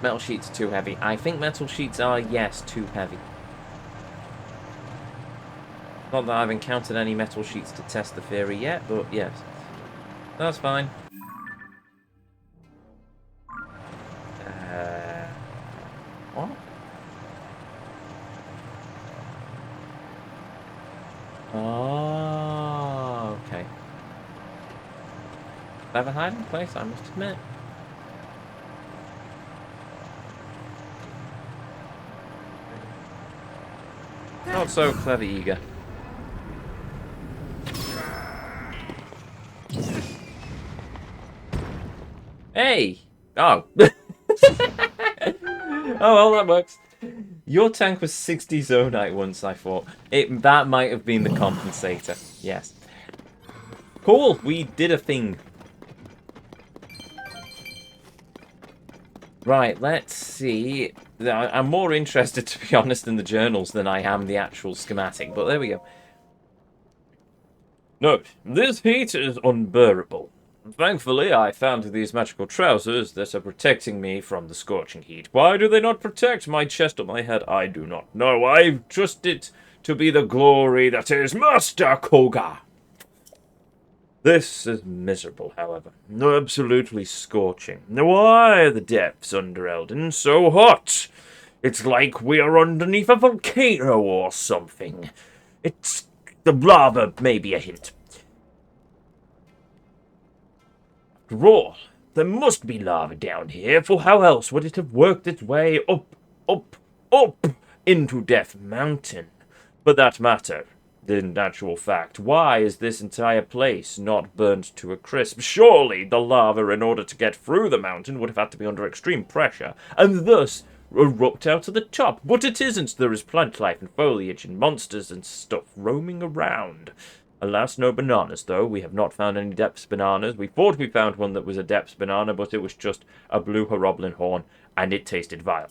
Metal sheets are too heavy. I think metal sheets are, yes, too heavy. Not that I've encountered any metal sheets to test the theory yet, but yes. That's fine. What? Oh, okay. Clever hiding place, I must admit. Not so clever, Eager. Hey! Oh. Oh, well, that works. Your tank was 60 Zonite once, I thought. That might have been the compensator. Yes. Cool, we did a thing. Right, let's see. I'm more interested, to be honest, in the journals than I am the actual schematic, but there we go. Note, this heat is unbearable. Thankfully, I found these magical trousers that are protecting me from the scorching heat. Why do they not protect my chest or my head? I do not know. I trust it to be the glory that is Master Koga. This is miserable, however. Absolutely scorching. Why are the depths under Eldin so hot? It's like we are underneath a volcano or something. It's the lava, maybe a hint. After all, there must be lava down here, for how else would it have worked its way up, up, up into Death Mountain? For that matter, in actual fact, why is this entire place not burnt to a crisp? Surely the lava, in order to get through the mountain, would have had to be under extreme pressure, and thus erupt out of the top. But it isn't. There is plant life and foliage and monsters and stuff roaming around. Alas, no bananas, though. We have not found any depths bananas. We thought we found one that was a depths banana, but it was just a blue horoblin horn, and it tasted vile.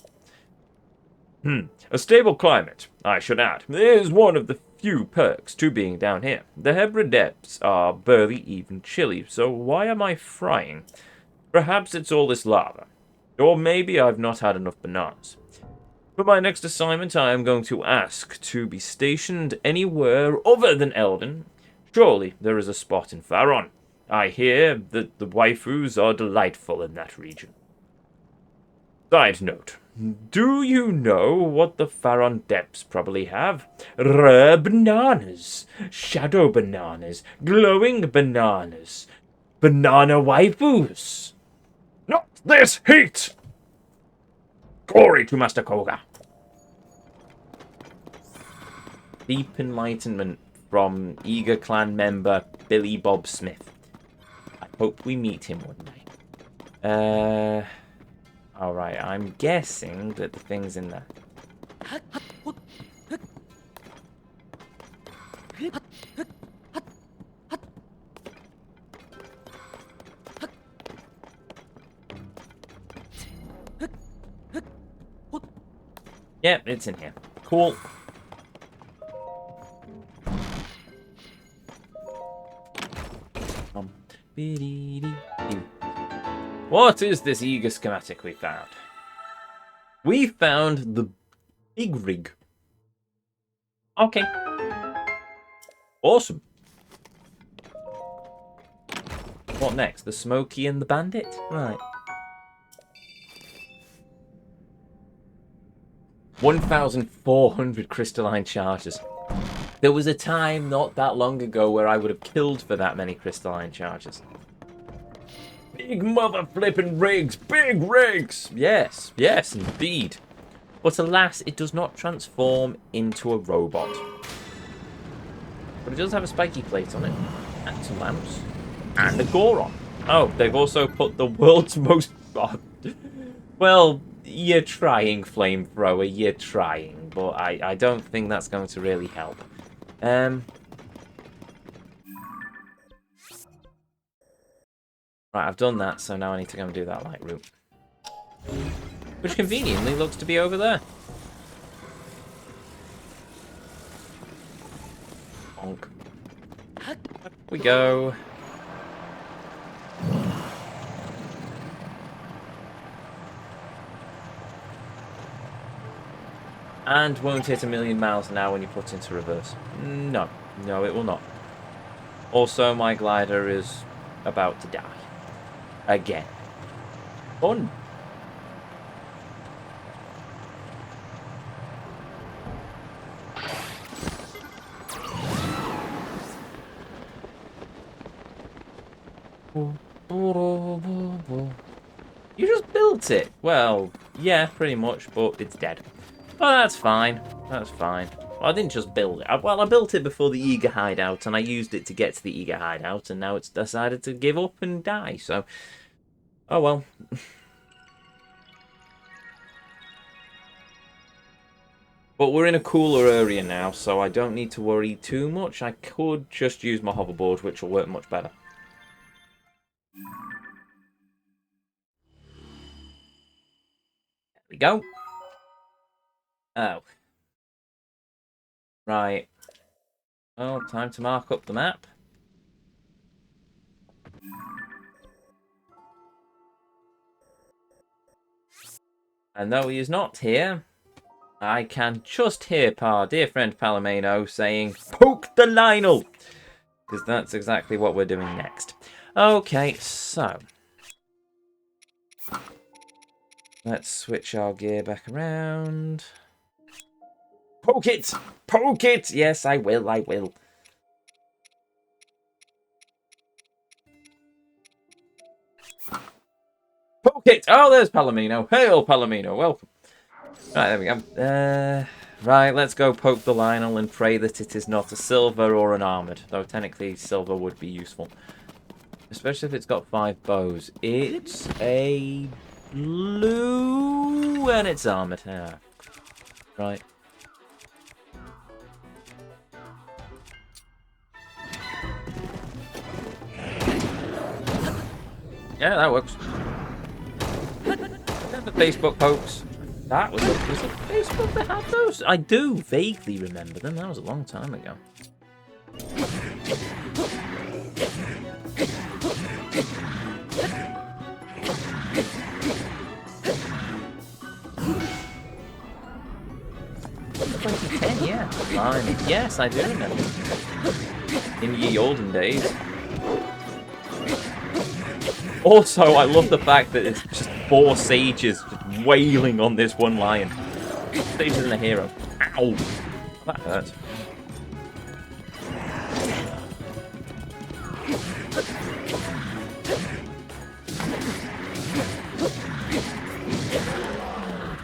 A stable climate, I should add, is one of the few perks to being down here. The Hebra depths are barely even chilly, so why am I frying? Perhaps it's all this lava. Or maybe I've not had enough bananas. For my next assignment, I am going to ask to be stationed anywhere other than Eldin. Surely there is a spot in Faron. I hear that the waifus are delightful in that region. Side note. Do you know what the Faron depths probably have? Rare bananas, shadow bananas, glowing bananas, banana waifus. Not this heat! Glory to Master Koga. Deep enlightenment from eager clan member Billy Bob Smith. I hope we meet him one day. Alright, I'm guessing that the thing's in there. Yep, it's in here. Cool. What is this eager schematic we found? We found the big rig. Okay. Awesome. What next? The Smoky and the Bandit? Right. 1,400 crystalline charges. There was a time not that long ago where I would have killed for that many crystalline charges. Big mother flipping rigs! Big rigs! Yes, yes, indeed. But alas, it does not transform into a robot. But it does have a spiky plate on it, and some lamps, and a Goron. Oh, they've also put the world's most... Well, you're trying, flamethrower, you're trying. But I don't think that's going to really help. Right, I've done that, so now I need to go and do that light route. Which conveniently looks to be over there. Bonk. Up we go. And won't hit 1,000,000 miles an hour when you put into reverse. No. No, it will not. Also, my glider is about to die. Again. Fun. You just built it. Well, yeah, pretty much, but it's dead. Oh, that's fine. That's fine. Well, I didn't just build it. I built it before the Eager Hideout, and I used it to get to the Eager Hideout, and now it's decided to give up and die, so... Oh, well. But we're in a cooler area now, so I don't need to worry too much. I could just use my hoverboard, which will work much better. There we go. Oh. Right. Well, time to mark up the map. And though he is not here, I can just hear our dear friend Palomino saying, "Poke the Lionel!" Because that's exactly what we're doing next. Okay, so... let's switch our gear back around. Poke it! Poke it! Yes, I will, I will. Poke it! Oh, there's Palomino. Hail, Palomino. Welcome. Right, there we go. Right, let's go poke the Lionel and pray that it is not a silver or an armoured. Though technically silver would be useful. Especially if it's got 5 bows. It's a blue and it's armoured. Yeah. Right. Yeah, that works. The Facebook pokes. That was it Facebook that had those? I do vaguely remember them. That was a long time ago. Yeah. Fine. Yes, I do remember. In ye olden days. Also, I love the fact that it's just 4 sages just wailing on this one lion. Sage isn't a hero. Ow! That hurts.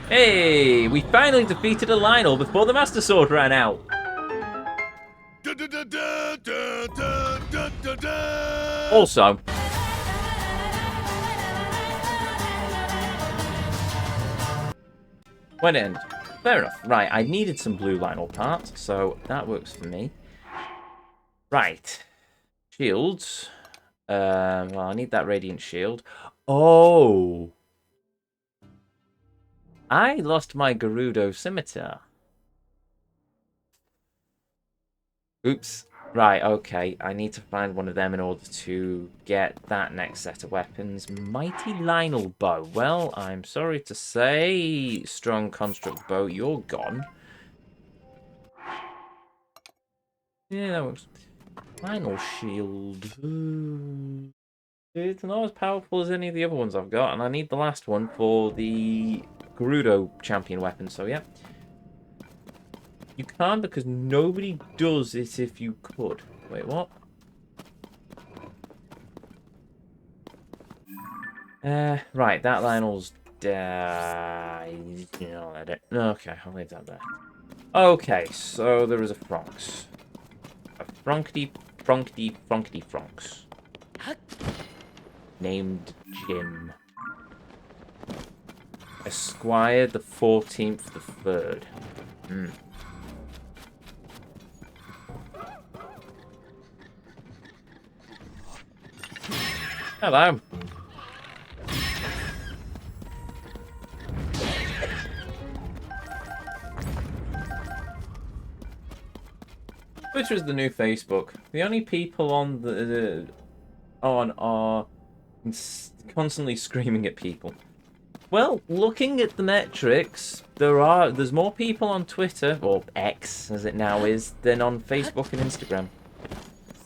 Hey! We finally defeated a Lionel before the Master Sword ran out! Also... when it ended. Fair enough. Right, I needed some blue Lionel parts, so that works for me. Right. Shields. Well, I need that Radiant Shield. Oh! I lost my Gerudo Scimitar. Oops. Right, okay. I need to find one of them in order to get that next set of weapons. Mighty Lionel Bow. Well, I'm sorry to say, Strong Construct Bow, you're gone. Yeah, that works. Lionel Shield. It's not as powerful as any of the other ones I've got, and I need the last one for the Gerudo champion weapon, so yeah. You can't because nobody does it if you could. Wait, what? Right, that Lionel's died. Okay, I'll leave that there. Okay, so there is a Fronks. A Fronkety Fronks. Named Jim. Esquire the 14th, the 3rd. Hello. Twitter is the new Facebook. The only people on are constantly screaming at people. Well, looking at the metrics, there's more people on Twitter, or X as it now is, than on Facebook and Instagram.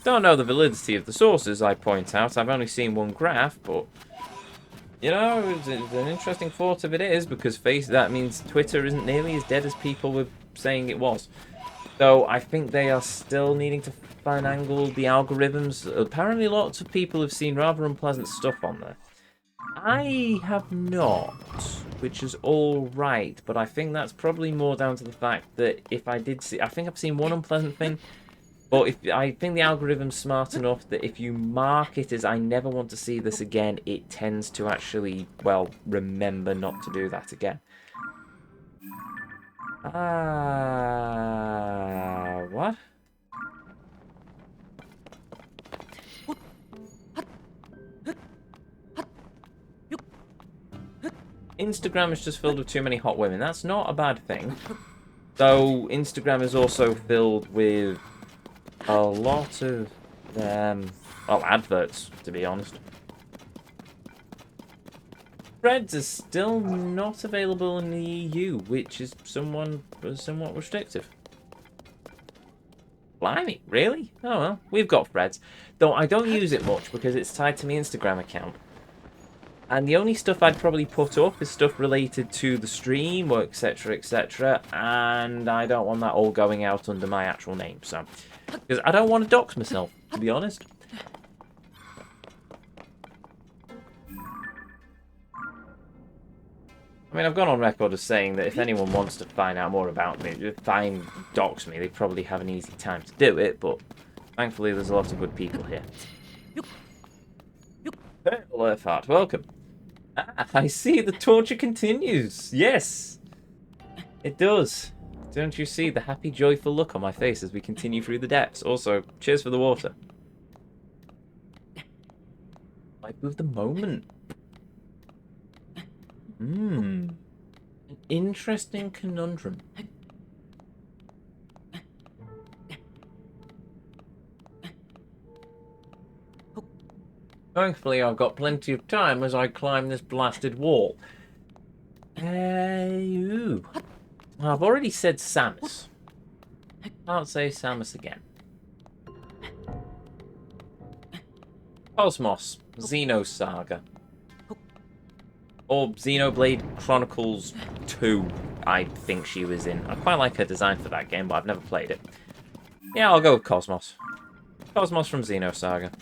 Don't know the validity of the sources I point out. I've only seen one graph, but you know, it's an interesting thought if it is, because that means Twitter isn't nearly as dead as people were saying it was. So I think they are still needing to finagle the algorithms. Apparently lots of people have seen rather unpleasant stuff on there. I have not, which is alright, but I think that's probably more down to the fact that if I did see... I think I've seen one unpleasant thing, but I think the algorithm's smart enough that if you mark it as I never want to see this again, it tends to actually, well, remember not to do that again. What? Instagram is just filled with too many hot women. That's not a bad thing. Though Instagram is also filled with a lot of, well, adverts, to be honest. Threads is still not available in the EU, which is somewhat restrictive. Blimey, really? Oh well, we've got Threads. Though I don't use it much because it's tied to my Instagram account. And the only stuff I'd probably put up is stuff related to the stream, or etc, etc. And I don't want that all going out under my actual name, so... Because I don't want to dox myself, to be honest. I mean, I've gone on record as saying that if anyone wants to find out more about me, dox me, they probably have an easy time to do it, but thankfully there's a lot of good people here. Hey, Earthheart, welcome. I see the torture continues. Yes, it does. Don't you see the happy, joyful look on my face as we continue through the depths? Also, cheers for the water. Vibe of the moment. An interesting conundrum. Thankfully, I've got plenty of time as I climb this blasted wall. Ooh. I've already said Samus. Can't say Samus again. Cosmos, Xenosaga. Or Xenoblade Chronicles 2, I think she was in. I quite like her design for that game, but I've never played it. Yeah, I'll go with Cosmos. Cosmos from Xenosaga.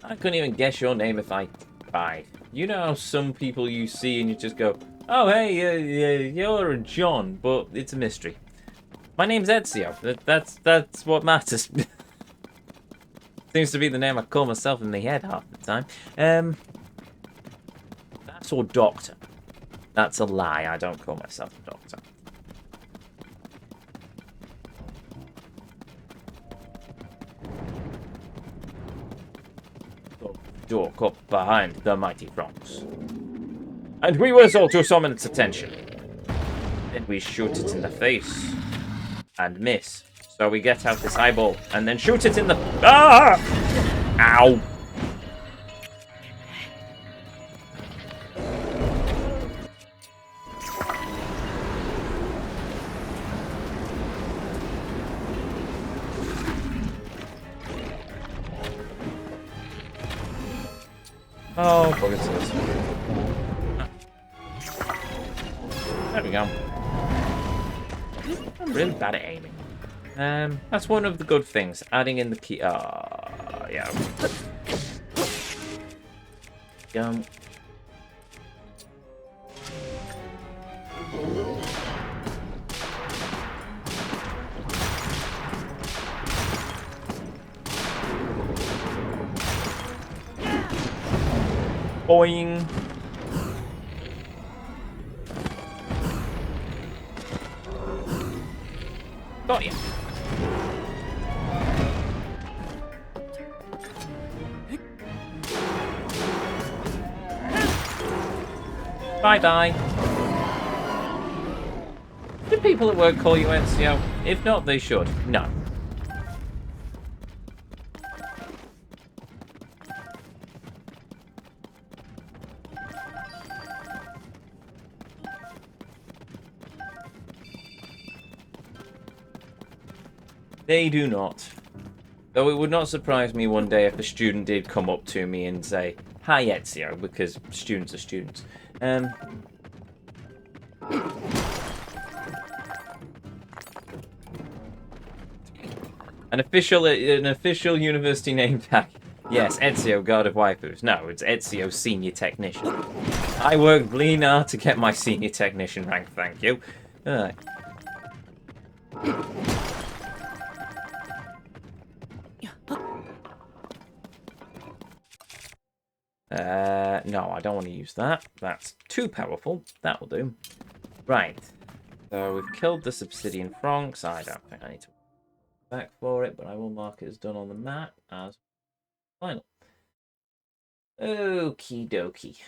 I couldn't even guess your name if I tried. You know how some people you see and you just go, oh, hey, you're a John, but it's a mystery. My name's Ezio. That's what matters. Seems to be the name I call myself in my head half the time. That's or Doctor. That's a lie. I don't call myself a Doctor. Dork up behind the mighty frogs. And we whistle to summon its attention. Then we shoot it in the face. And miss. So we get out this eyeball and then shoot it in the... Ah! Ow! Oh, bugger to this. There we go. I'm really bad at aiming. That's one of the good things. Adding in the key. Yeah. Go. Boing. Got you. Bye-bye. Do people at work call you Ezio? If not, they should. No. They do not. Though it would not surprise me one day if a student did come up to me and say, "Hi, Ezio," because students are students. An official university name tag. Yes, Ezio, God of Waifus. No, it's Ezio, Senior Technician. I worked really hard to get my Senior Technician rank, thank you. Alright. No, I don't want to use that. That's too powerful. That will do. Right. So we've killed the Obsidian Franks. I don't think I need to back for it, but I will mark it as done on the map as final. Okie dokie.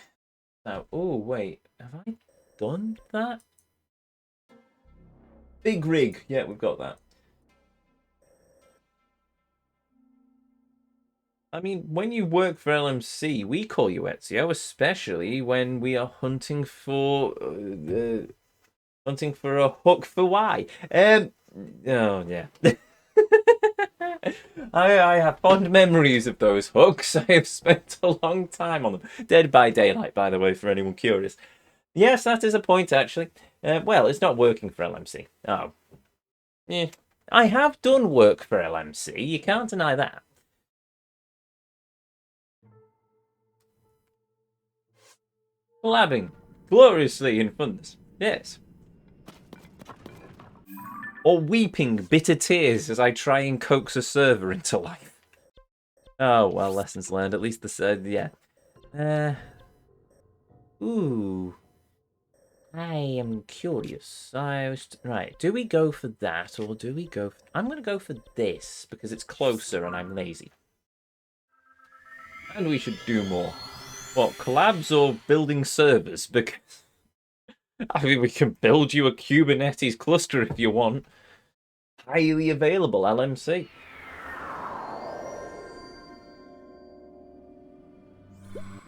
Now, oh wait, have I done that? Big rig. Yeah, we've got that. I mean, when you work for LMC, we call you Ezio, especially when we are hunting for a hook for Y. Oh yeah. I have fond memories of those hooks. I have spent a long time on them. Dead by Daylight, by the way, for anyone curious. Yes, that is a point, actually. Well, it's not working for LMC. Oh. Yeah. I have done work for LMC. You can't deny that. Collabing gloriously in fundus. Yes. Or weeping bitter tears as I try and coax a server into life. Oh, well, lessons learned. At least yeah. Ooh. I am curious. Right, do we go for that, or do we go I'm going to go for this, because it's closer and I'm lazy. And we should do more. What, collabs or building servers? Because I mean, we can build you a Kubernetes cluster if you want. Highly available, LMC.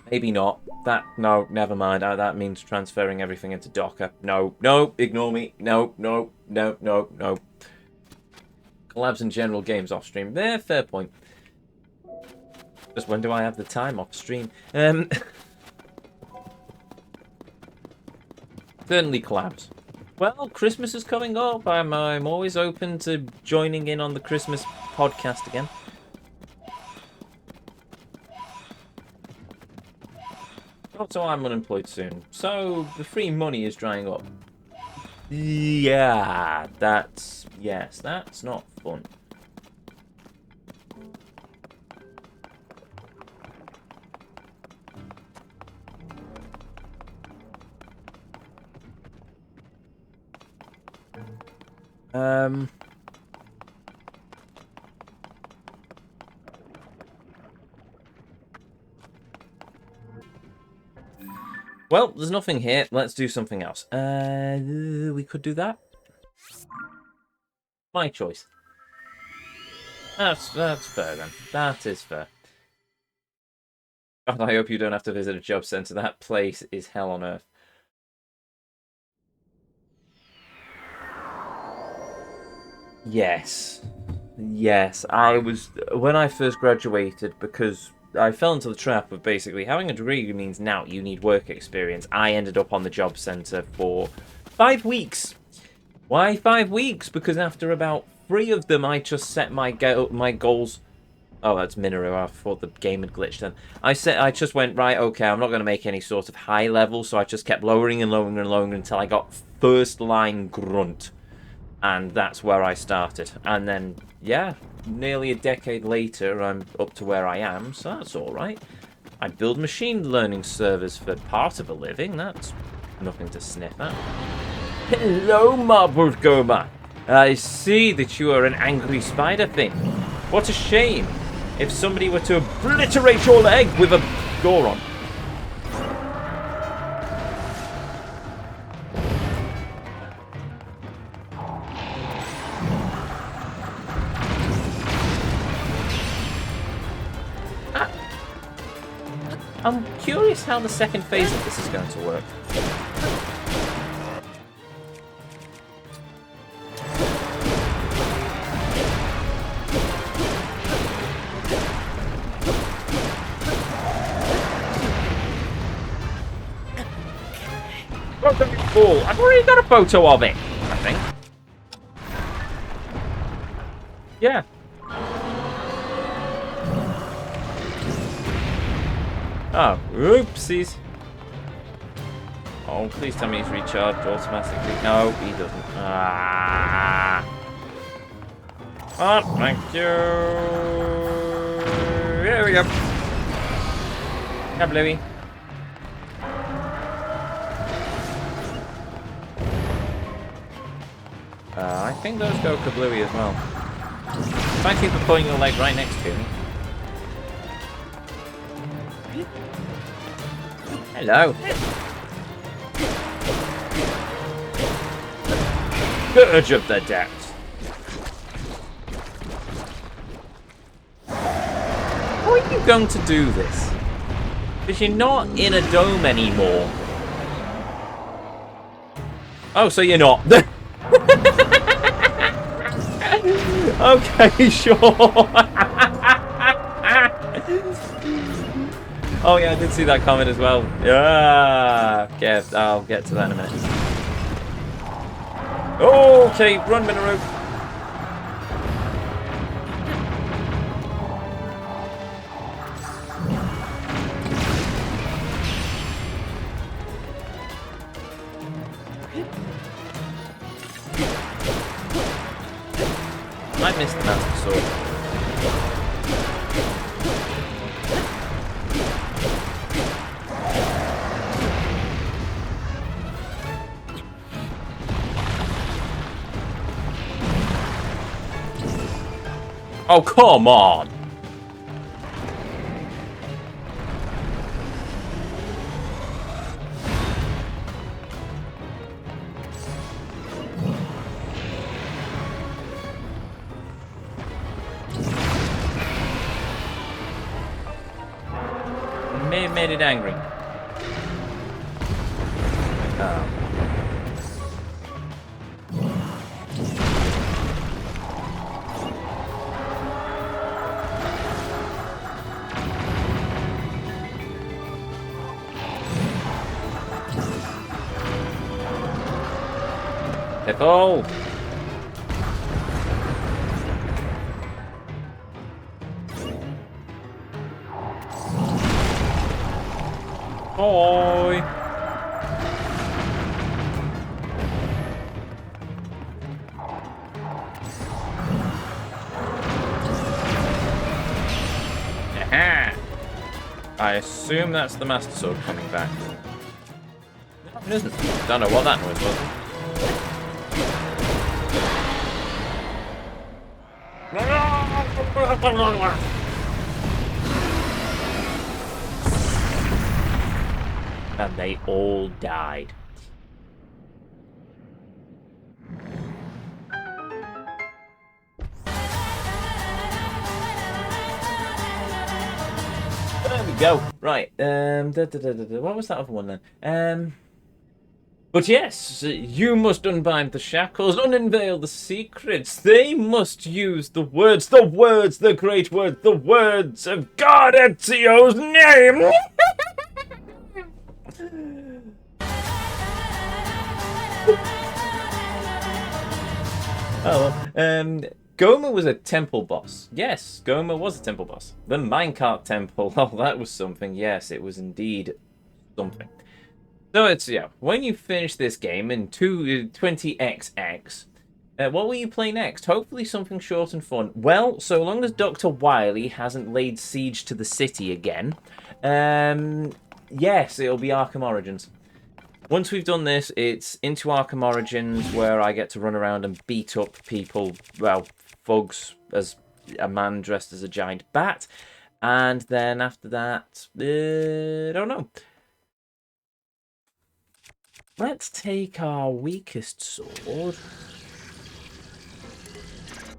Maybe not. No, never mind. That means transferring everything into Docker. No, ignore me. No. Collabs and general games off stream. There, fair point. Just when do I have the time off stream? Certainly collabs. Well, Christmas is coming up. I'm always open to joining in on the Christmas podcast again. Also, I'm unemployed soon, so the free money is drying up. Yeah, that's not fun. Well, there's nothing here. Let's do something else. We could do that. My choice. That's fair then. That is fair. God, I hope you don't have to visit a job centre. That place is hell on earth. Yes. When I first graduated, because I fell into the trap of basically having a degree means now you need work experience. I ended up on the job centre for 5 weeks. Why 5 weeks? Because after about 3 of them, I just set my goals. Oh, that's Minoru. I thought the game had glitched then. I just went, right, okay, I'm not going to make any sort of high level, so I just kept lowering and lowering and lowering until I got first line grunt. And that's where I started. And then, yeah, nearly a decade later, I'm up to where I am, so that's alright. I build machine learning servers for part of a living. That's nothing to sniff at. Hello, Marble Goma. I see that you are an angry spider thing. What a shame if somebody were to obliterate your leg with a Goron. I'm curious how the second phase of this is going to work. Cool. I've already got a photo of it, I think. Yeah. Oh, oopsies. Oh, please tell me he's recharged automatically. No, he doesn't. Ah. Oh, thank you. Here we go. Come, Bluey. I think those go kablooey as well. Thank you for putting your leg right next to me. Hello. Scourge of the depths. How are you going to do this? Because you're not in a dome anymore. Oh, so you're not. Okay, sure. Oh yeah, I did see that comment as well. Yeah, okay, I'll get to that in a minute. Okay, run, Minoru. I missed the master sword. Oh, come on! May have made it angry. Oh. Careful! Boy! Aha! I assume that's the Master Sword coming back. No, it isn't. Don't know what that noise was. And they all died. There we go. Right. What was that other one then? But yes, you must unbind the shackles, unveil the secrets. They must use the words, the great words, the words of GuardEzio's name. Goma was a temple boss. Yes, Goma was a temple boss. The minecart temple. Oh, that was something. Yes, it was indeed something. So it's, yeah, when you finish this game in 20XX, what will you play next? Hopefully something short and fun. Well, so long as Dr. Wily hasn't laid siege to the city again, yes, it'll be Arkham Origins. Once we've done this, it's into Arkham Origins where I get to run around and beat up people, well, thugs, as a man dressed as a giant bat. And then after that, I don't know. Let's take our weakest sword.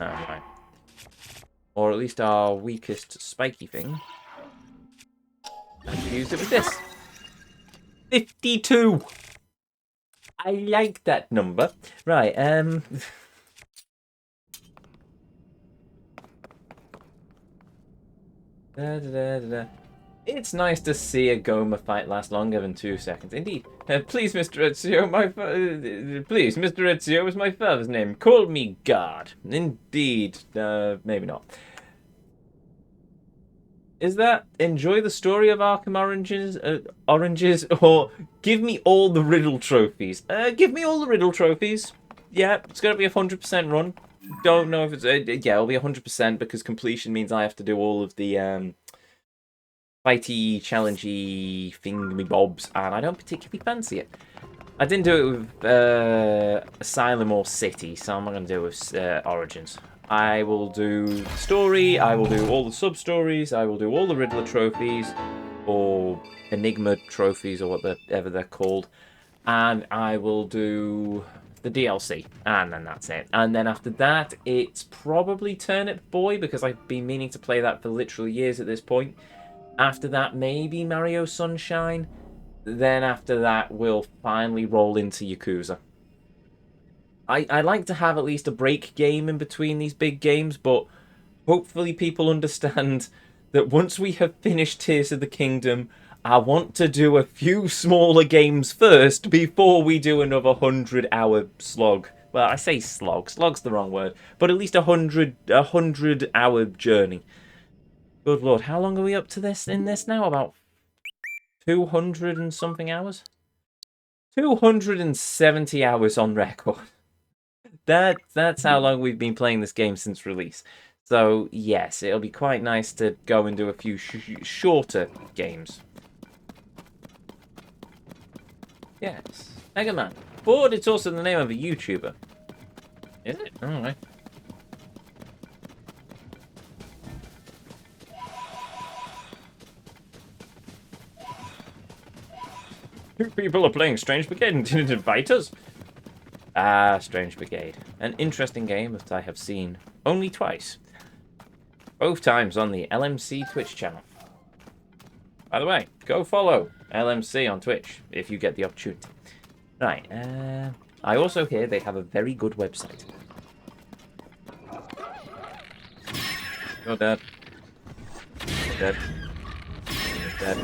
Alright. Or at least our weakest spiky thing. And use it with this. 52! I like that number. Right, It's nice to see a Goma fight last longer than 2 seconds. Indeed. Please, Mr. Ezio, please, Mr. Ezio is my father's name. Call me God. Indeed. Maybe not. Is that enjoy the story of Arkham Oranges, or give me all the Riddle trophies? Give me all the Riddle trophies. Yeah, it's gonna be a 100% run. Don't know if it's yeah, it'll be 100% because completion means I have to do all of the fighty, challengey thingamybobs, and I don't particularly fancy it. I didn't do it with Asylum or City, so I'm not going to do it with Origins. I will do story, I will do all the sub-stories, I will do all the Riddler trophies, or Enigma trophies, or whatever they're called, and I will do the DLC, and then that's it. And then after that, it's probably Turnip Boy, because I've been meaning to play that for literally years at this point. After that, maybe Mario Sunshine. Then after that, we'll finally roll into Yakuza. I like to have at least a break game in between these big games, but hopefully people understand that once we have finished Tears of the Kingdom, I want to do a few smaller games first before we do another 100-hour slog. Well, I say slog. Slog's the wrong word. But at least a 100-hour journey. Good lord, how long are we up to this in this now? About 200 and something hours? 270 hours on record. That's how long we've been playing this game since release. So, yes, it'll be quite nice to go and do a few shorter games. Yes. Mega Man. But it's also the name of a YouTuber. Is it? Alright. Two people are playing Strange Brigade and didn't invite us. Ah, Strange Brigade. An interesting game that I have seen only twice. Both times on the LMC Twitch channel. By the way, go follow LMC on Twitch if you get the opportunity. Right, I also hear they have a very good website. You're dead. You're dead. You're dead.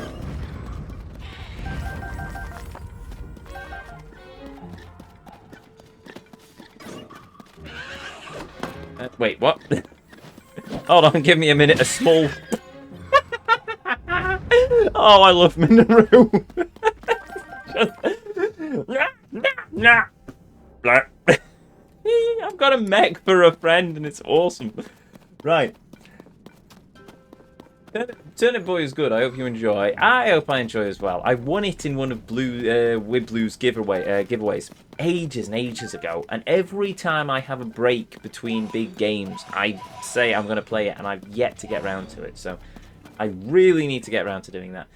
Wait, what? Hold on, give me a minute. A small... Oh, I love Minoru. I've got a mech for a friend, and it's awesome. Right. Turnip Boy is good. I hope you enjoy. I hope I enjoy as well. I won it in one of Wiblu's giveaways ages and ages ago. And every time I have a break between big games, I say I'm going to play it, and I've yet to get around to it. So I really need to get around to doing that.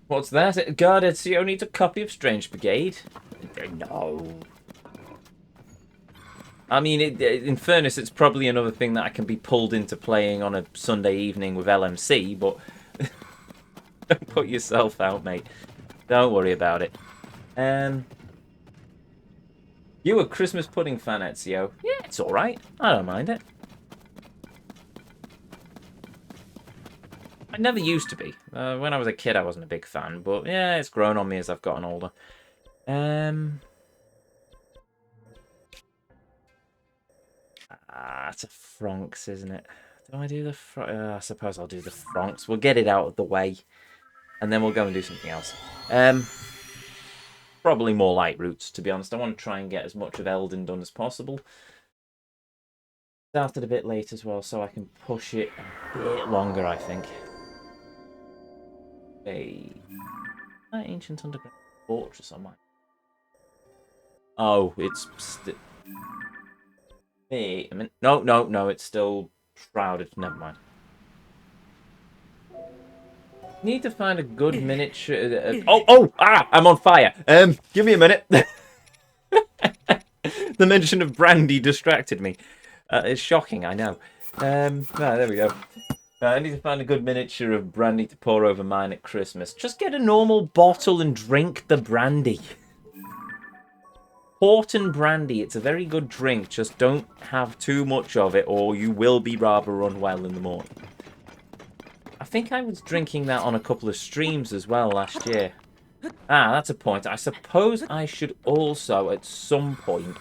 What's that? GuardEzio needs a copy of Strange Brigade? No. I mean, in fairness, it's probably another thing that I can be pulled into playing on a Sunday evening with LMC, but don't put yourself out, mate. Don't worry about it. You a Christmas pudding fan, Ezio? Yeah, it's alright. I don't mind it. I never used to be. When I was a kid, I wasn't a big fan, but yeah, it's grown on me as I've gotten older. It's a Franks, isn't it? Do I do the I suppose I'll do the Franks. We'll get it out of the way, and then we'll go and do something else. Probably more light routes, to be honest. I want to try and get as much of Eldin done as possible. Started a bit late as well, so I can push it a bit longer, I think. Hey, that ancient underground fortress on my... Oh, it's wait a minute. No, it's still shrouded. Never mind. Need to find a good miniature... I'm on fire. Give me a minute. The mention of brandy distracted me. It's shocking, I know. There we go. I need to find a good miniature of brandy to pour over mine at Christmas. Just get a normal bottle and drink the brandy. Port and brandy, it's a very good drink. Just don't have too much of it or you will be rather unwell in the morning. I think I was drinking that on a couple of streams as well last year. Ah, that's a point. I suppose I should also, at some point,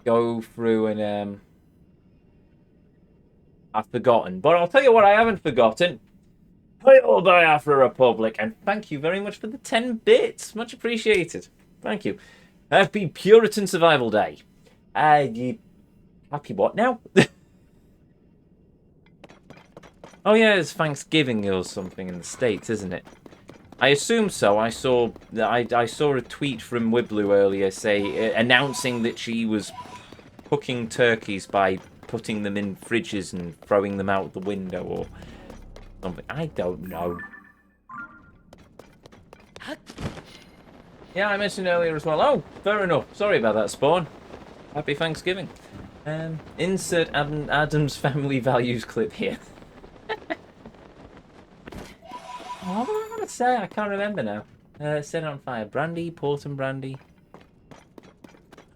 go through and, I've forgotten. But I'll tell you what I haven't forgotten. Hail Biafra Republic, and thank you very much for the 10 bits. Much appreciated. Thank you. Happy Puritan Survival Day. Happy what now? Oh yeah, it's Thanksgiving or something in the States, isn't it? I assume so. I saw a tweet from Wiblu earlier announcing that she was cooking turkeys by putting them in fridges and throwing them out the window or something. I don't know. Yeah, I mentioned earlier as well. Oh, fair enough. Sorry about that, Spawn. Happy Thanksgiving. Insert Adam's family values clip here. What was I going to say? I can't remember now. Set it on fire. Brandy, port and brandy.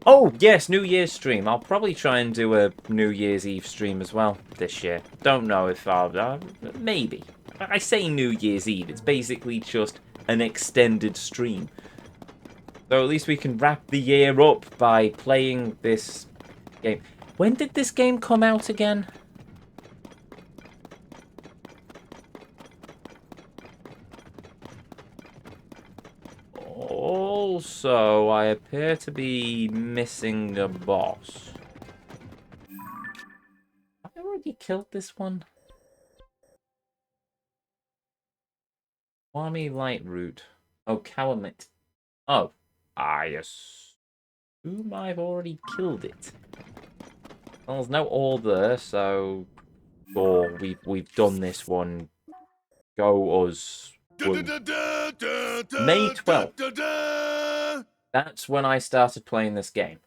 Oh, yes, New Year's stream. I'll probably try and do a New Year's Eve stream as well this year. Don't know if I'll... maybe. I say New Year's Eve. It's basically just an extended stream. So at least we can wrap the year up by playing this game. When did this game come out again? Also, I appear to be missing a boss. Have I already killed this one? Army Light Route. Oh, Calamite. Oh, I assume I've already killed it. Well, there's no ore there, so... Or we've done this one. Go us. May 12th. That's when I started playing this game.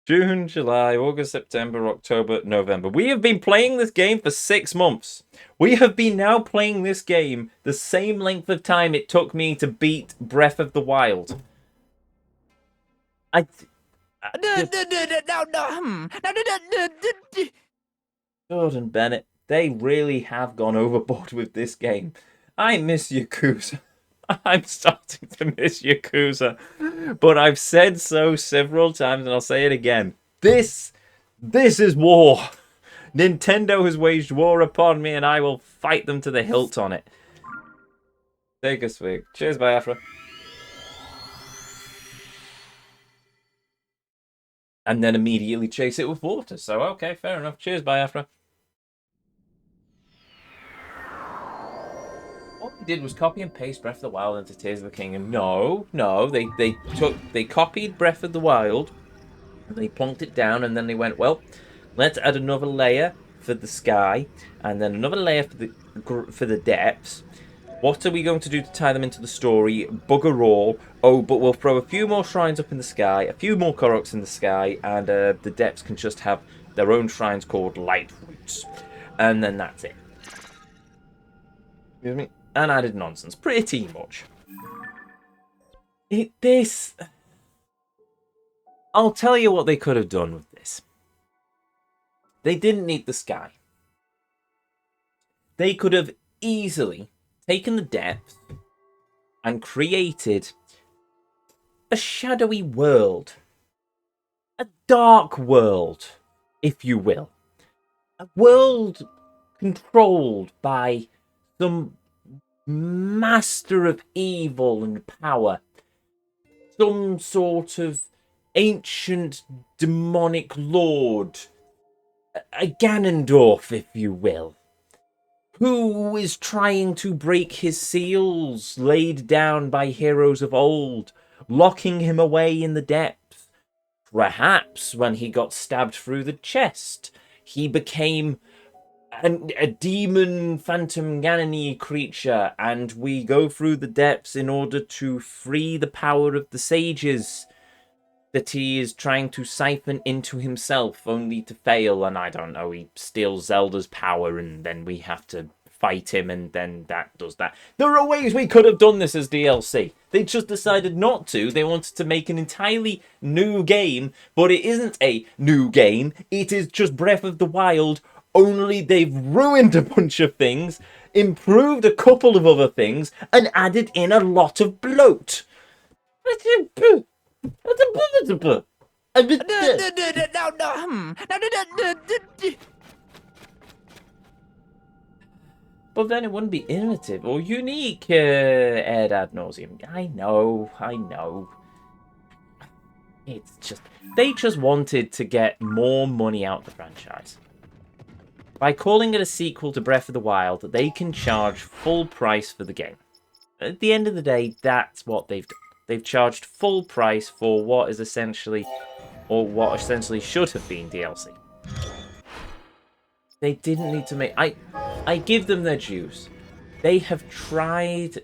June, July, August, September, October, November. We have been playing this game for 6 months. We have been now playing this game the same length of time it took me to beat Breath of the Wild. Gordon Bennett. They really have gone overboard with this game. I miss Yakuza. I'm starting to miss Yakuza. But I've said so several times, and I'll say it again. This is war. Nintendo has waged war upon me, and I will fight them to the hilt on it. Take a swig. Cheers, Biafra. And then immediately chase it with water. So, okay, fair enough. Cheers, Biafra. What they did was copy and paste Breath of the Wild into Tears of the Kingdom. No, they copied Breath of the Wild, and they plonked it down, and then they went, well, let's add another layer for the sky, and then another layer for the depths. What are we going to do to tie them into the story? Bugger all. Oh, but we'll throw a few more shrines up in the sky, a few more Koroks in the sky, and the depths can just have their own shrines called light roots. And then that's it. Excuse me? And added nonsense. Pretty much. I'll tell you what they could have done with this. They didn't need the sky. They could have easily taken the depth and created a shadowy world. A dark world, if you will. A world controlled by some master of evil and power. Some sort of ancient demonic lord. A Ganondorf, if you will. Who is trying to break his seals laid down by heroes of old, locking him away in the depths. Perhaps when he got stabbed through the chest, he became a demon phantom Ganon creature, and we go through the depths in order to free the power of the sages that he is trying to siphon into himself, only to fail. And I don't know, he steals Zelda's power, and then we have to fight him, and then that does that. There are ways we could have done this as DLC. They just decided not to. They wanted to make an entirely new game, but it isn't a new game. It is just Breath of the Wild, only they've ruined a bunch of things, improved a couple of other things, and added in a lot of bloat. But then it wouldn't be innovative or unique, ad nauseum. I know. It's just... They just wanted to get more money out of the franchise. By calling it a sequel to Breath of the Wild, they can charge full price for the game. At the end of the day, that's what they've done. They've charged full price for what is essentially... or what essentially should have been DLC. They didn't need to make... I give them their dues. They have tried...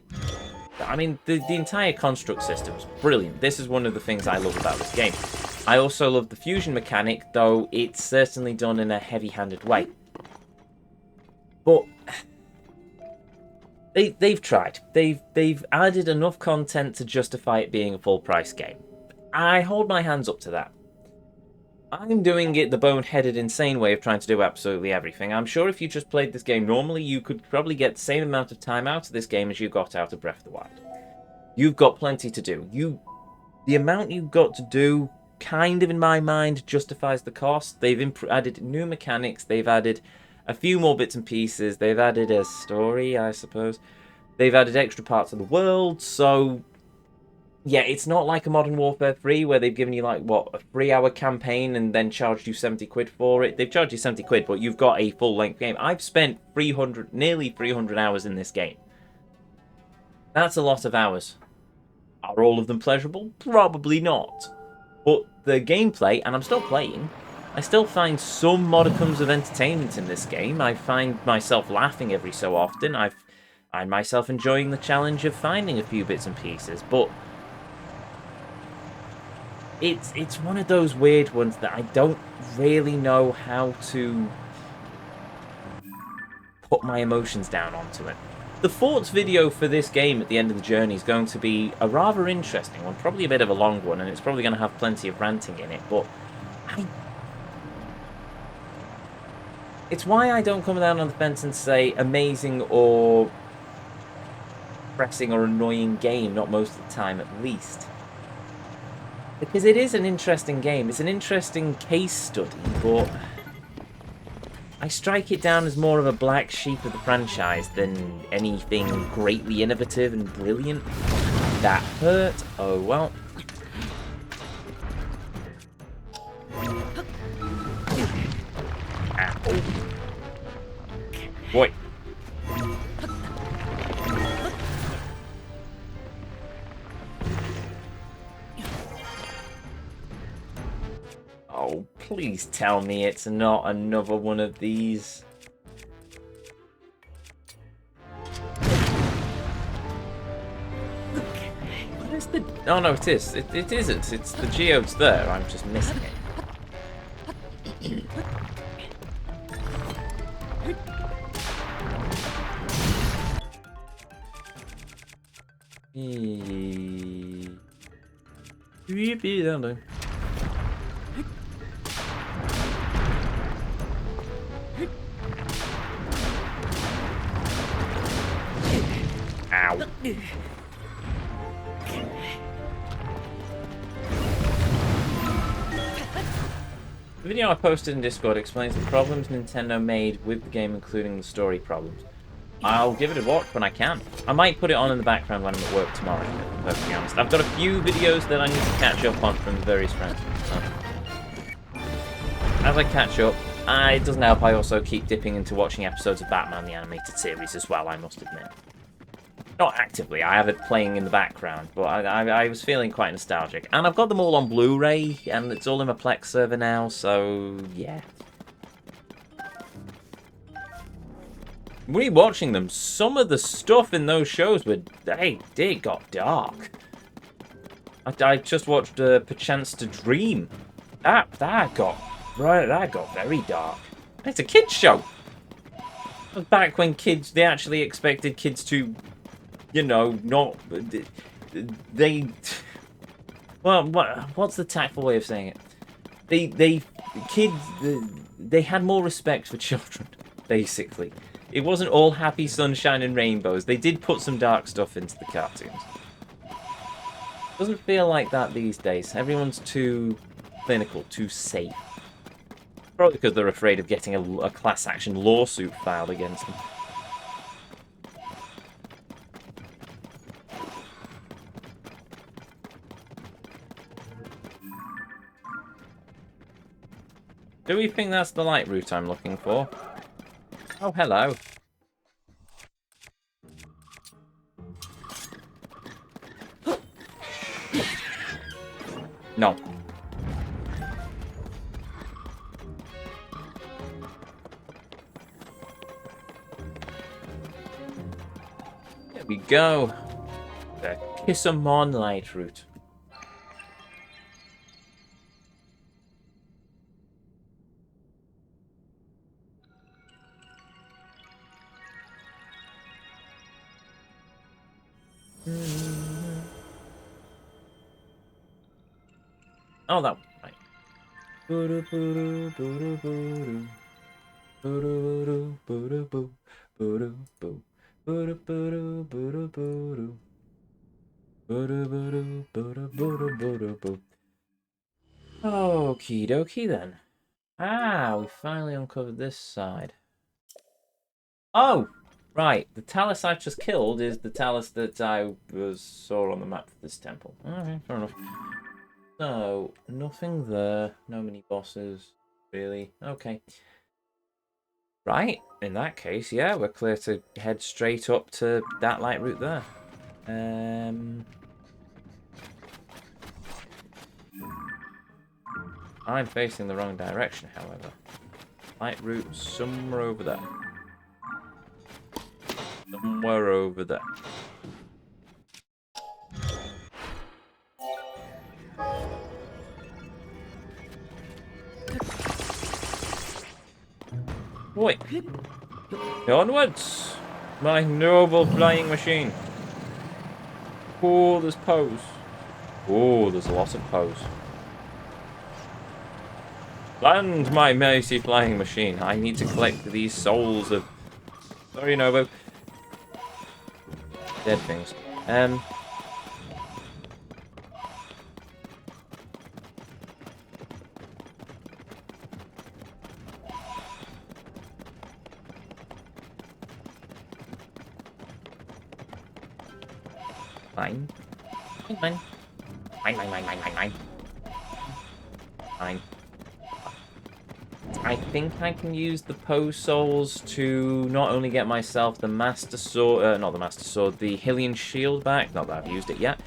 I mean, the entire construct system is brilliant. This is one of the things I love about this game. I also love the fusion mechanic, though it's certainly done in a heavy-handed way. But... They've tried. They've added enough content to justify it being a full-price game. I hold my hands up to that. I'm doing it the boneheaded, insane way of trying to do absolutely everything. I'm sure if you just played this game normally, you could probably get the same amount of time out of this game as you got out of Breath of the Wild. You've got plenty to do. The amount you've got to do, kind of in my mind, justifies the cost. They've added new mechanics. They've added a few more bits and pieces. They've added a story, I suppose. They've added extra parts of the world, so... Yeah, it's not like a Modern Warfare 3 where they've given you, like, what, a 3-hour campaign and then charged you 70 quid for it. They've charged you 70 quid, but you've got a full-length game. I've spent nearly 300 hours in this game. That's a lot of hours. Are all of them pleasurable? Probably not. But the gameplay, and I'm still playing, I still find some modicums of entertainment in this game. I find myself laughing every so often. I find myself enjoying the challenge of finding a few bits and pieces, but... It's one of those weird ones that I don't really know how to put my emotions down onto it. The thoughts video for this game at the end of the journey is going to be a rather interesting one, probably a bit of a long one, and it's probably going to have plenty of ranting in it, but it's why I don't come down on the fence and say amazing or pressing or annoying game, not most of the time at least. Because it is an interesting game. It's an interesting case study, but I strike it down as more of a black sheep of the franchise than anything greatly innovative and brilliant. That hurt. Oh well. Ow. Boy. Oh, please tell me it's not another one of these. What is the... Oh, no, it is. It isn't. It's the geode's there. I'm just missing it. Ow. The video I posted in Discord explains the problems Nintendo made with the game, including the story problems. I'll give it a watch when I can. I might put it on in the background when I'm at work tomorrow, if I'm perfectly honest. I've got a few videos that I need to catch up on from various friends. So, as I catch up, it doesn't help, I also keep dipping into watching episodes of Batman the Animated Series as well, I must admit. Not actively, I have it playing in the background, but I was feeling quite nostalgic. And I've got them all on Blu-ray, and it's all in my Plex server now, so yeah. Rewatching them, some of the stuff in those shows were, they got dark. I just watched Perchance to Dream. That got very dark. It's a kids show. Back when they actually expected kids to, you know, not... they. Well, what's the tactful way of saying it? Kids, they had more respect for children, basically. It wasn't all happy sunshine and rainbows. They did put some dark stuff into the cartoons. Doesn't feel like that these days. Everyone's too clinical, too safe. Probably because they're afraid of getting a class action lawsuit filed against them. Do we think that's the light route I'm looking for? Oh, hello. No. There we go. The Kiss-a-Mon light route. Oh, that right. Okie dokie then. Ah, we finally uncovered this side. Oh, right. The Talus I just killed is the Talus that I saw on the map for this temple. Okay, fair enough. So, nothing there. No mini bosses, really. Okay. Right, in that case, yeah, we're clear to head straight up to that light route there. I'm facing the wrong direction, however. Light route somewhere over there. Somewhere over there. Wait. Onwards! My noble flying machine. Oh, there's pose. Oh, there's a lot of pose. Land, my mighty flying machine. I need to collect these souls of... Sorry, Novo. Dead things. Fine. Fine. Fine. Fine. I think I can use the Poe Souls to not only get myself the Master Sword, not the Master Sword, the Hylian Shield back, not that I've used it yet,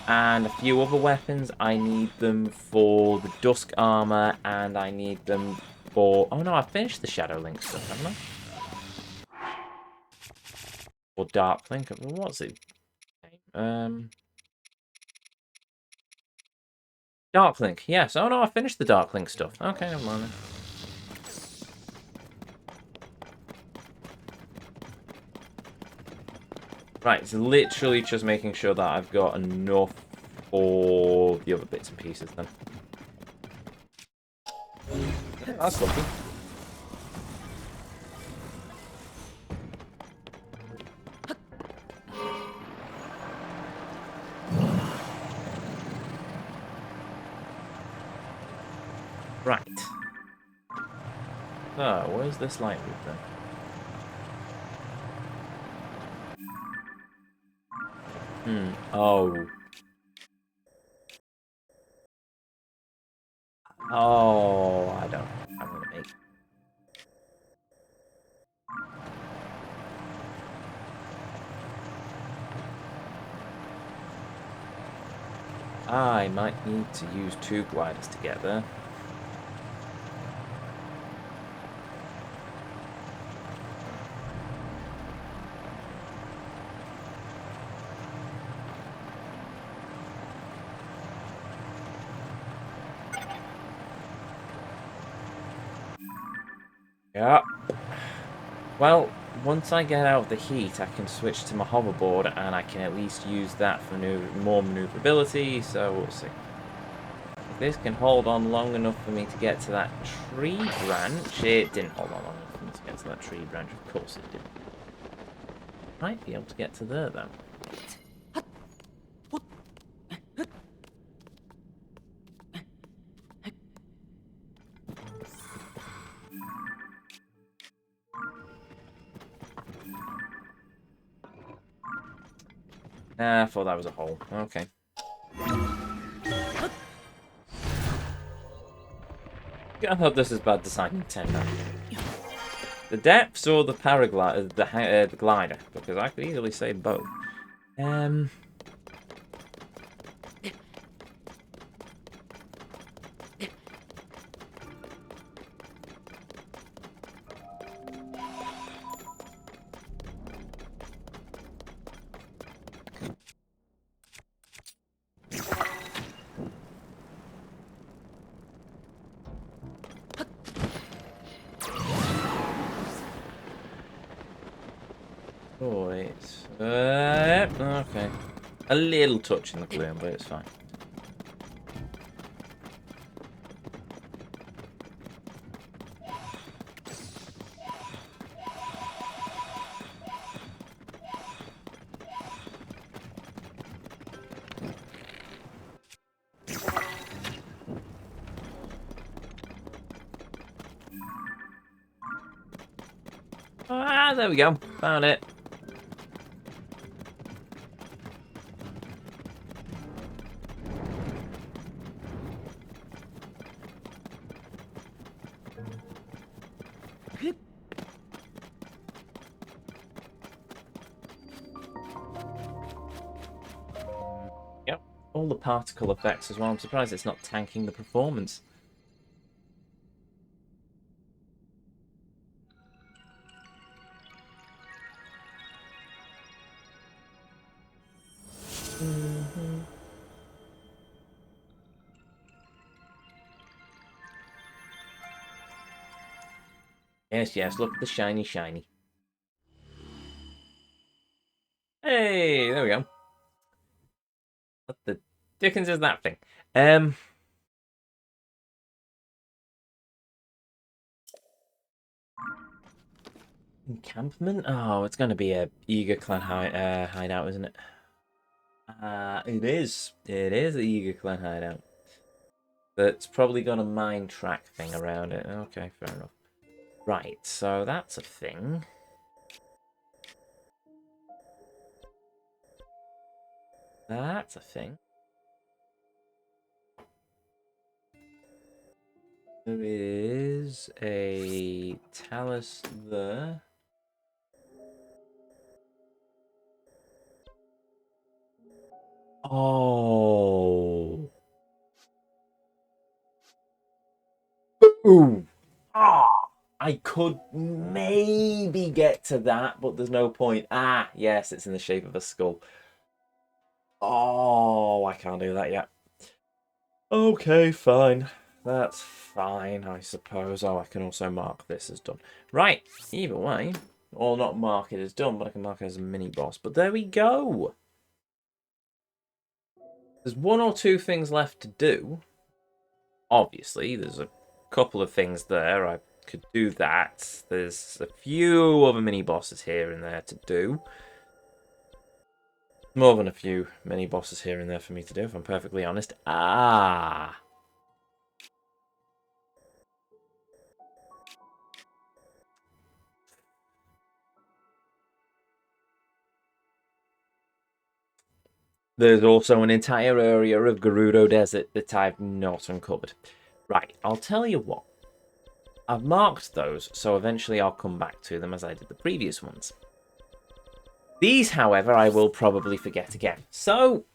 and a few other weapons. I need them for the Dusk Armor, and I need them for... Oh no, I finished the Shadow Link stuff, haven't I? Or Dark Link, what's it? Dark Link, yes. Oh no, I finished the Dark Link stuff. Okay, never mind then. Right, it's literally just making sure that I've got enough for the other bits and pieces then. Yeah, that's lovely. Right. So, where's this light route then? Oh. Oh, I don't know. I'm gonna make... I might need to use 2 gliders to get there. Yeah. Well, once I get out of the heat, I can switch to my hoverboard, and I can at least use that for more maneuverability, so we'll see. If this can hold on long enough for me to get to that tree branch... It didn't hold on long enough for me to get to that tree branch, of course it did. Might be able to get to there, though. I thought that was a hole. Okay. I thought this was bad design Nintendo. The depths or the paraglider, the glider, because I could easily say both. Oh, it's... okay. A little touch in the gloom, but it's fine. Ah, there we go. Found it. Yep. All the particle effects as well. I'm surprised it's not tanking the performance. Yes, yes, look at the shiny, shiny. Hey, there we go. What the dickens is that thing? Encampment? Oh, it's going to be a Eager Clan hideout, isn't it? It is. It is a Eager Clan hideout. That's probably got a mine track thing around it. Okay, fair enough. Right, so that's a thing. That's a thing. There is a talus there. Oh. Ooh. Ah. I could maybe get to that, but there's no point. Ah, yes, it's in the shape of a skull. Oh, I can't do that yet. Okay, fine. That's fine, I suppose. Oh, I can also mark this as done. Right, either way. Or not mark it as done, but I can mark it as a mini-boss. But there we go! There's one or two things left to do. Obviously, there's a couple of things there. I could do that. There's a few other mini-bosses here and there to do. More than a few mini-bosses here and there for me to do, if I'm perfectly honest. Ah! There's also an entire area of Gerudo Desert that I've not uncovered. Right, I'll tell you what. I've marked those, so eventually I'll come back to them as I did the previous ones. These, however, I will probably forget again. So,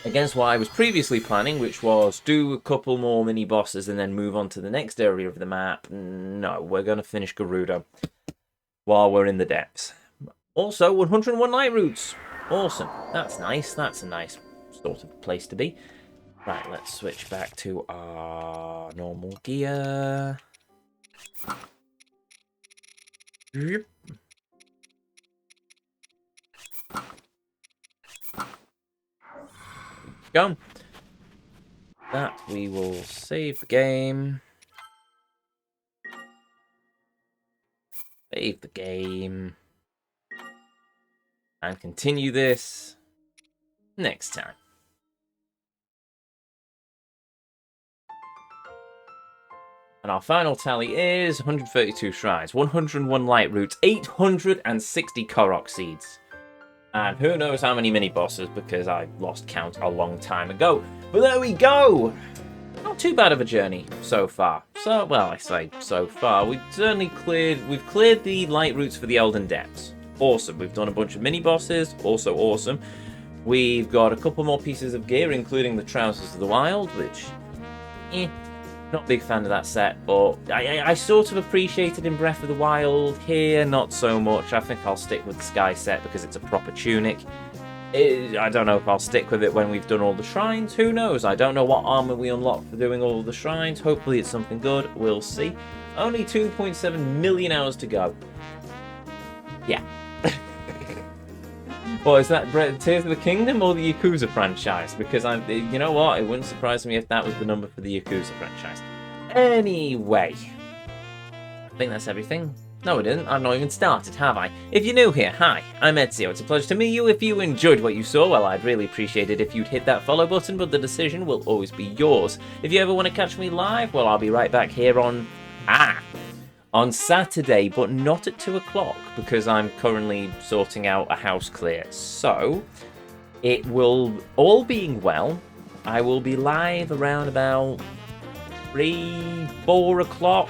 against what I was previously planning, which was do a couple more mini-bosses and then move on to the next area of the map, no, we're going to finish Gerudo while we're in the depths. Also, 101 light roots. Awesome. That's nice. That's a nice sort of place to be. Right, let's switch back to our normal gear. Yep. Go. That we will save the game. Save the game. And continue this next time. And our final tally is 132 shrines, 101 light roots, 860 Korok seeds. And who knows how many mini-bosses, because I lost count a long time ago. But there we go! Not too bad of a journey so far. So, well, I say so far. We've cleared the light routes for the Eldin depths. Awesome. We've done a bunch of mini-bosses, also awesome. We've got a couple more pieces of gear, including the Trousers of the Wild, which, not a big fan of that set, but I sort of appreciated in Breath of the Wild. Here, not so much. I think I'll stick with the Sky set because it's a proper tunic. I don't know if I'll stick with it when we've done all the shrines. Who knows? I don't know what armor we unlock for doing all the shrines. Hopefully it's something good. We'll see. Only 2.7 million hours to go. Yeah. Well, is that Tears of the Kingdom or the Yakuza franchise? Because you know what? It wouldn't surprise me if that was the number for the Yakuza franchise. Anyway, I think that's everything. No, I didn't. I've not even started, have I? If you're new here, hi, I'm Ezio. It's a pleasure to meet you. If you enjoyed what you saw, well, I'd really appreciate it if you'd hit that follow button, but the decision will always be yours. If you ever want to catch me live, well, I'll be right back here on Saturday, but not at 2 o'clock, because I'm currently sorting out a house clear. So, it will, all being well, I will be live around about 3, 4 o'clock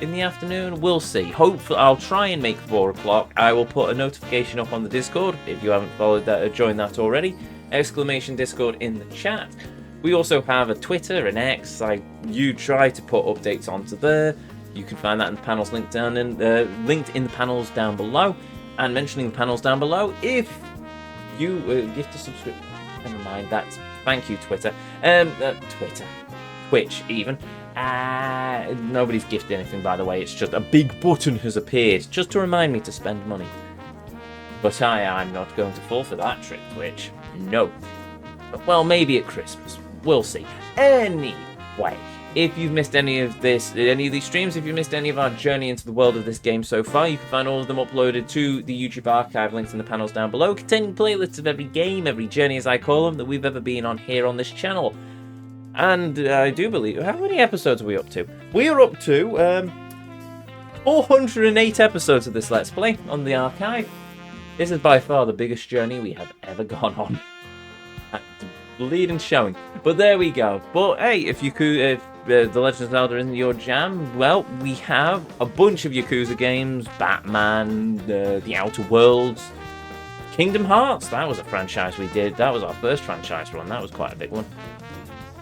in the afternoon. We'll see. Hopefully, I'll try and make 4 o'clock. I will put a notification up on the Discord, if you haven't followed that or joined that already. Exclamation Discord in the chat. We also have a Twitter and X. You try to put updates onto there. You can find that in the panels linked in the panels down below. And mentioning the panels down below, if you gift a subscription, never mind, that's thank you Twitter, Twitch even. Nobody's gifted anything, by the way. It's just a big button has appeared just to remind me to spend money. But I'm not going to fall for that trick, Twitch. No. Well, maybe at Christmas. We'll see. Anyway. If you've missed any of these streams, if you've missed any of our journey into the world of this game so far, you can find all of them uploaded to the YouTube archive, links in the panels down below, containing playlists of every game, every journey as I call them, that we've ever been on here on this channel. And I do believe, how many episodes are we up to? We are up to 408 episodes of this Let's Play on the archive. This is by far the biggest journey we have ever gone on. Lead and showing. But there we go. But hey, if The Legend of Zelda isn't your jam, well, we have a bunch of Yakuza games, Batman, The Outer Worlds, Kingdom Hearts. That was a franchise we did. That was our first franchise run. That was quite a big one.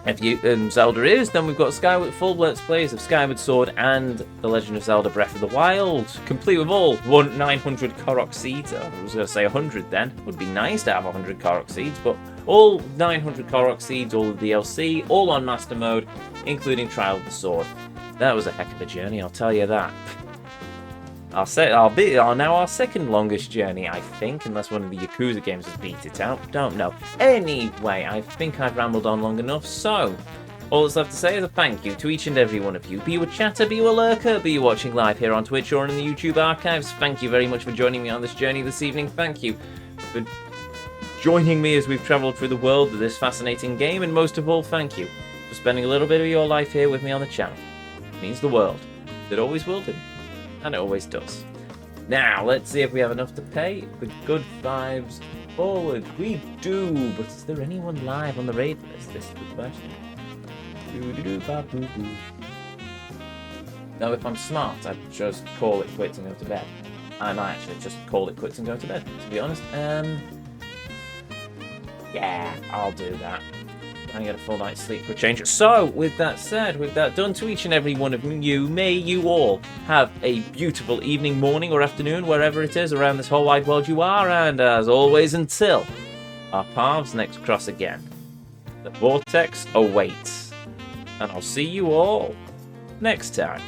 If Zelda is, then we've got full Let's Plays of Skyward Sword and The Legend of Zelda Breath of the Wild, complete with all 900 Korok seeds. I was going to say 100 then. Would be nice to have 100 Korok seeds, but all 900 Korok seeds, all the DLC, all on Master Mode, including Trial of the Sword. That was a heck of a journey, I'll tell you that. Now our second longest journey, I think, unless one of the Yakuza games has beat it out. Don't know. Anyway, I think I've rambled on long enough, so all that's left to say is a thank you to each and every one of you. Be you a chatter, be you a lurker, be you watching live here on Twitch or in the YouTube archives. Thank you very much for joining me on this journey this evening. Thank you for joining me as we've travelled through the world of this fascinating game, and most of all, thank you for spending a little bit of your life here with me on the channel. It means the world. It always will do. And it always does. Now, let's see if we have enough to pay with good vibes forward. We do, but is there anyone live on the raid list? This is the question. Now, if I'm smart, I'd just call it quits and go to bed. I might actually just call it quits and go to bed, to be honest. Yeah, I'll do that. I get a full night's sleep for a change. So, with that said, with that done, to each and every one of you, may you all have a beautiful evening, morning, or afternoon, wherever it is around this whole wide world you are. And as always, until our paths next cross again, the Vortex awaits. And I'll see you all next time.